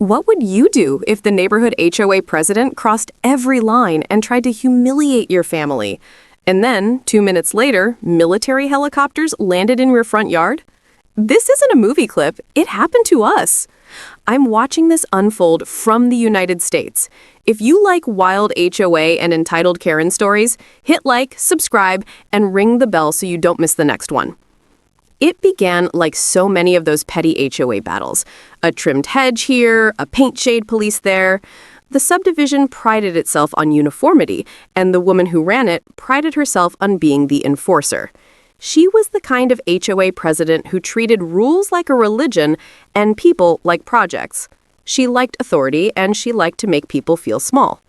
What would you do if the neighborhood HOA president crossed every line and tried to humiliate your family? And then, 2 minutes later, military helicopters landed in your front yard? This isn't a movie clip, it happened to us. I'm watching this unfold from the United States. If you like wild HOA and entitled Karen stories, hit like, subscribe, and ring the bell so you don't miss the next one. It began like so many of those petty HOA battles. A trimmed hedge here, a paint shade police there. The subdivision prided itself on uniformity, and the woman who ran it prided herself on being the enforcer. She was the kind of HOA president who treated rules like a religion and people like projects. She liked authority, and she liked to make people feel small.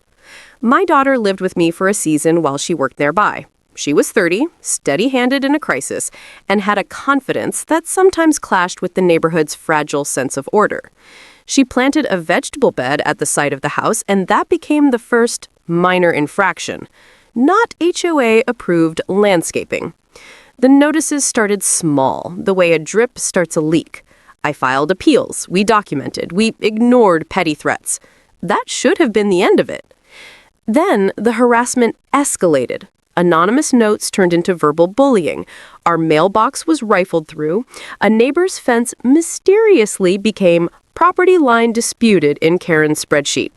My daughter lived with me for a season while she worked nearby. She was 30, steady-handed in a crisis, and had a confidence that sometimes clashed with the neighborhood's fragile sense of order. She planted a vegetable bed at the side of the house, and that became the first minor infraction. Not HOA-approved landscaping. The notices started small, the way a drip starts a leak. I filed appeals, we documented, we ignored petty threats. That should have been the end of it. Then the harassment escalated. Anonymous notes turned into verbal bullying. Our mailbox was rifled through. A neighbor's fence mysteriously became property line disputed in Karen's spreadsheet.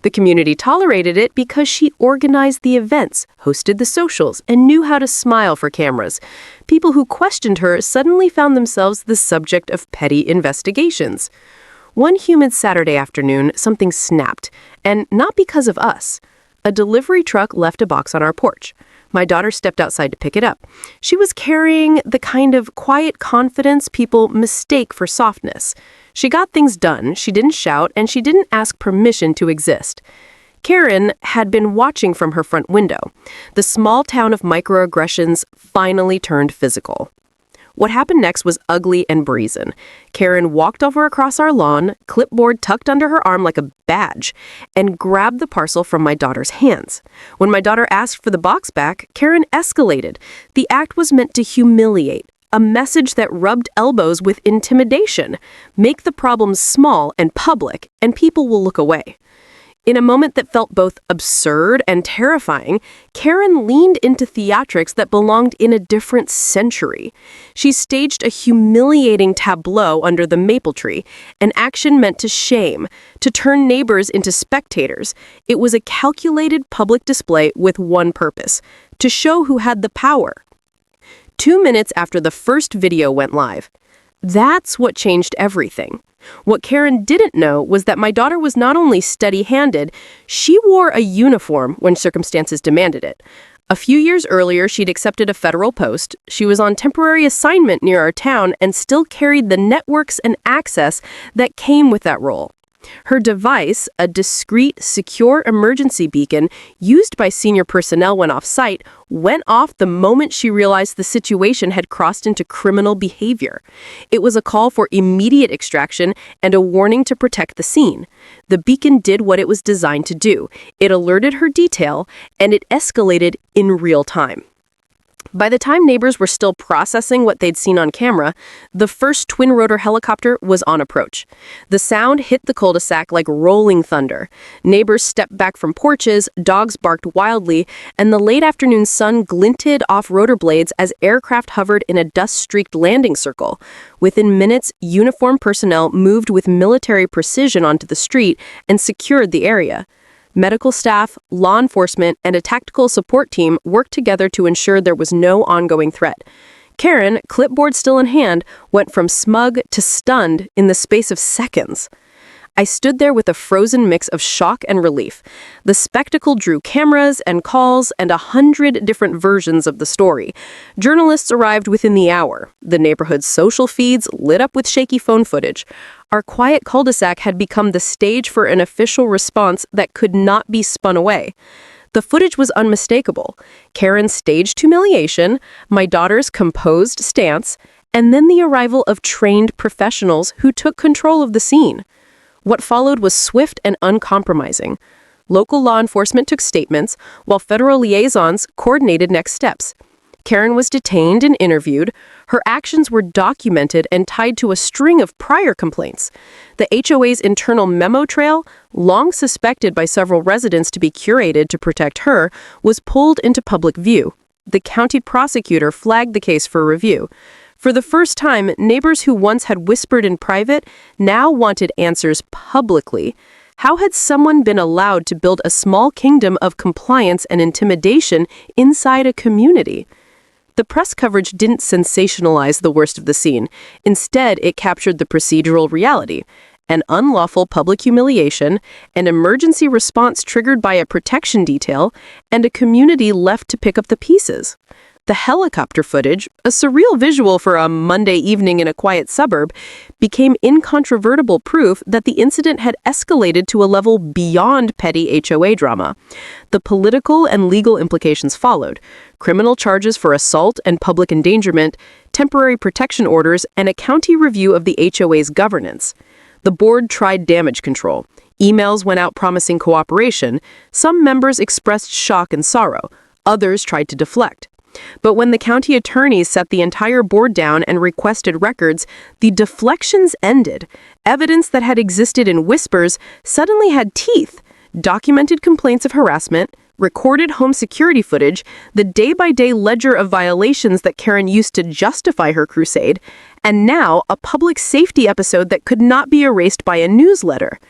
The community tolerated it because she organized the events, hosted the socials, and knew how to smile for cameras. People who questioned her suddenly found themselves the subject of petty investigations. One humid Saturday afternoon, something snapped, and not because of us. A delivery truck left a box on our porch. My daughter stepped outside to pick it up. She was carrying the kind of quiet confidence people mistake for softness. She got things done, she didn't shout, and she didn't ask permission to exist. Karen had been watching from her front window. The small town of microaggressions finally turned physical. What happened next was ugly and brazen. Karen walked over across our lawn, clipboard tucked under her arm like a badge, and grabbed the parcel from my daughter's hands. When my daughter asked for the box back, Karen escalated. The act was meant to humiliate, a message that rubbed elbows with intimidation. Make the problem small and public, and people will look away. In a moment that felt both absurd and terrifying, Karen leaned into theatrics that belonged in a different century. She staged a humiliating tableau under the maple tree, an action meant to shame, to turn neighbors into spectators. It was a calculated public display with one purpose: to show who had the power. 2 minutes after the first video went live. That's what changed everything. What Karen didn't know was that my daughter was not only steady-handed, she wore a uniform when circumstances demanded it. A few years earlier, she'd accepted a federal post. She was on temporary assignment near our town and still carried the networks and access that came with that role. Her device, a discreet, secure emergency beacon used by senior personnel when off-site, went off the moment she realized the situation had crossed into criminal behavior. It was a call for immediate extraction and a warning to protect the scene. The beacon did what it was designed to do. It alerted her detail, and it escalated in real time. By the time neighbors were still processing what they'd seen on camera, the first twin-rotor helicopter was on approach. The sound hit the cul-de-sac like rolling thunder. Neighbors stepped back from porches, dogs barked wildly, and the late afternoon sun glinted off rotor blades as aircraft hovered in a dust-streaked landing circle. Within minutes, uniformed personnel moved with military precision onto the street and secured the area. Medical staff, law enforcement, and a tactical support team worked together to ensure there was no ongoing threat. Karen, clipboard still in hand, went from smug to stunned in the space of seconds. I stood there with a frozen mix of shock and relief. The spectacle drew cameras and calls and 100 different versions of the story. Journalists arrived within the hour. The neighborhood's social feeds lit up with shaky phone footage. Our quiet cul-de-sac had become the stage for an official response that could not be spun away. The footage was unmistakable. Karen's staged humiliation, my daughter's composed stance, and then the arrival of trained professionals who took control of the scene. What followed was swift and uncompromising. Local law enforcement took statements, while federal liaisons coordinated next steps. Karen was detained and interviewed. Her actions were documented and tied to a string of prior complaints. The HOA's internal memo trail, long suspected by several residents to be curated to protect her, was pulled into public view. The county prosecutor flagged the case for review. For the first time, neighbors who once had whispered in private now wanted answers publicly. How had someone been allowed to build a small kingdom of compliance and intimidation inside a community? The press coverage didn't sensationalize the worst of the scene. Instead, it captured the procedural reality: an unlawful public humiliation, an emergency response triggered by a protection detail, and a community left to pick up the pieces. The helicopter footage, a surreal visual for a Monday evening in a quiet suburb, became incontrovertible proof that the incident had escalated to a level beyond petty HOA drama. The political and legal implications followed: criminal charges for assault and public endangerment, temporary protection orders, and a county review of the HOA's governance. The board tried damage control. Emails went out promising cooperation. Some members expressed shock and sorrow. Others tried to deflect. But when the county attorneys set the entire board down and requested records, the deflections ended. Evidence that had existed in whispers suddenly had teeth: documented complaints of harassment, recorded home security footage, the day-by-day ledger of violations that Karen used to justify her crusade, and now a public safety episode that could not be erased by a newsletter.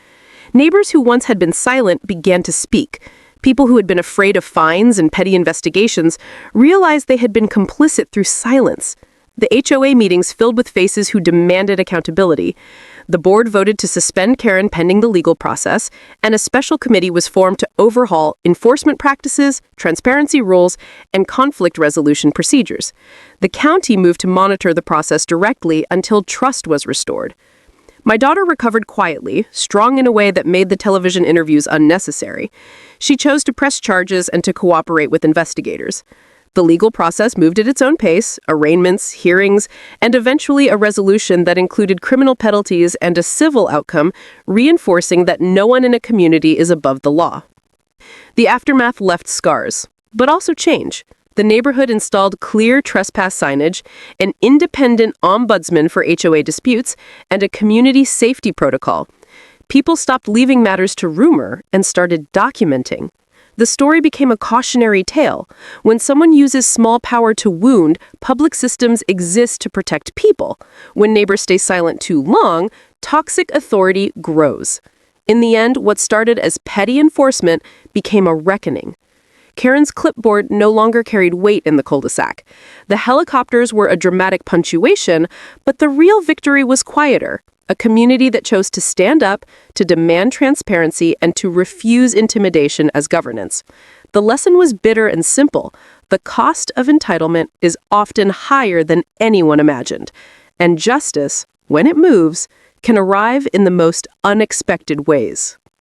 Neighbors who once had been silent began to speak. People who had been afraid of fines and petty investigations realized they had been complicit through silence. The HOA meetings filled with faces who demanded accountability. The board voted to suspend Karen pending the legal process, and a special committee was formed to overhaul enforcement practices, transparency rules, and conflict resolution procedures. The county moved to monitor the process directly until trust was restored. My daughter recovered quietly, strong in a way that made the television interviews unnecessary. She chose to press charges and to cooperate with investigators. The legal process moved at its own pace: arraignments, hearings, and eventually a resolution that included criminal penalties and a civil outcome, reinforcing that no one in a community is above the law. The aftermath left scars, but also change. The neighborhood installed clear trespass signage, an independent ombudsman for HOA disputes, and a community safety protocol. People stopped leaving matters to rumor and started documenting. The story became a cautionary tale. When someone uses small power to wound, public systems exist to protect people. When neighbors stay silent too long, toxic authority grows. In the end, what started as petty enforcement became a reckoning. Karen's clipboard no longer carried weight in the cul-de-sac. The helicopters were a dramatic punctuation, but the real victory was quieter: a community that chose to stand up, to demand transparency, and to refuse intimidation as governance. The lesson was bitter and simple. The cost of entitlement is often higher than anyone imagined, and justice, when it moves, can arrive in the most unexpected ways.